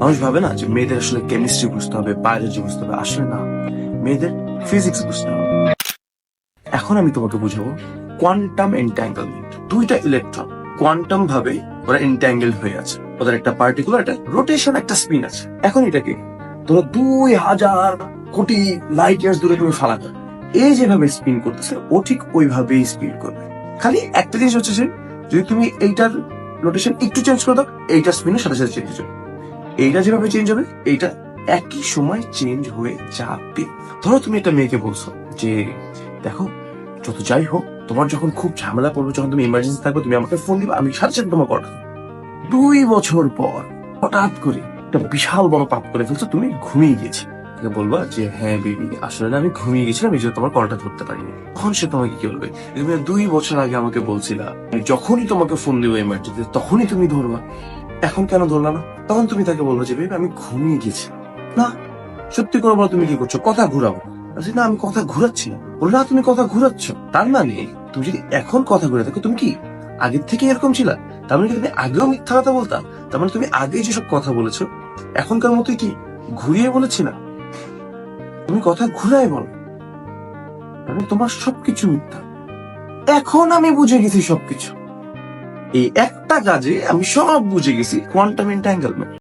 মানুষ ভাবে না যে মেয়েদের আসলে কেমিস্ট্রি বুঝতে হবে, বায়োলজি বুঝতে হবে। আসলে না, মেয়েদের ফিজিক্স বুঝতে হবে। এখন আমি তোমাকে বুঝাবো কোয়ান্টাম এনট্যাঙ্গলমেন্ট। দুইটা ইলেকট্রন কোয়ান্টাম ভাবে ওরা এনট্যাঙ্গেলড হয়ে আছে, ওদের একটা পার্টিকুলার একটা রোটেশন, একটা স্পিন আছে। এখন এটাকে ধরো 2000 কোটি লাইট ইয়ার্স দূরে তুমি ফালাবে, এই যেভাবে স্পিন করতেছে ও ঠিক ওইভাবেই স্পিন করবে। খালি একটা জিনিস হচ্ছে যে যদি তুমি এইটার রোটেশন একটু চেঞ্জ করে দাও, এইটার স্পিনের সাথে সাথে চেঞ্জ হবে। এইটা যেভাবে চেঞ্জ হবে এইটা একই সময় চেঞ্জ হয়ে যাবে। ধরো তুমি একটা মেয়েকে বলছো যে দেখো, যত যাই হোক তোমার যখন খুব ঝামেলা পড়বে, যখন তুমি ইমার্জেন্সি থাকবে, তুমি আমাকে ফোন দিবে, আমি সাথে সাথে তোমার কথা। 2 বছর পর হঠাৎ করে একটা বিশাল বড় পাপ করে ফেলছো, তুমি ঘুমিয়ে গেছি। তাকে বলবা যে হ্যাঁ বেবি, আসলে না আমি ঘুমিয়ে গেছিলাম, এই জন্য তোমার কলটা ধরতে পারিনি। তখন সে তোমাকে কি বলবে? তুমি 2 বছর আগে আমাকে বলছিলা যখনই তোমাকে ফোন দিবো ইমার্জেন্সি তখনই তুমি ধরবা, এখন কেন ধরলা না? তখন তুমি তাকে বলবো যে বেবি আমি ঘুমিয়ে গেছি। না, সত্যি করে বলো তুমি কি করছো? কথা ঘুরাবো। বলছি, না আমি কথা ঘুরাচ্ছি না। বললো না তুমি কথা ঘুরাচ্ছ। তার মানে তুমি যদি এখন কথা ঘুরে থাকো, তুমি কি আগের থেকে এরকম ছিলা? তার মানে কি তুমি আগেও মিথ্যা কথা বলতা? তার মানে তুমি আগেই যেসব কথা বলেছো এখনকার মতোই কি ঘুরিয়ে বলেছি না? তুমি কথা ঘুরাই বলো, তার মানে তোমার সবকিছু মিথ্যা। এখন আমি বুঝে গেছি সবকিছু। এই একটা কাজে আমি সব বুঝে গেছি, কোয়ান্টাম এনট্যাঙ্গলমেন্ট।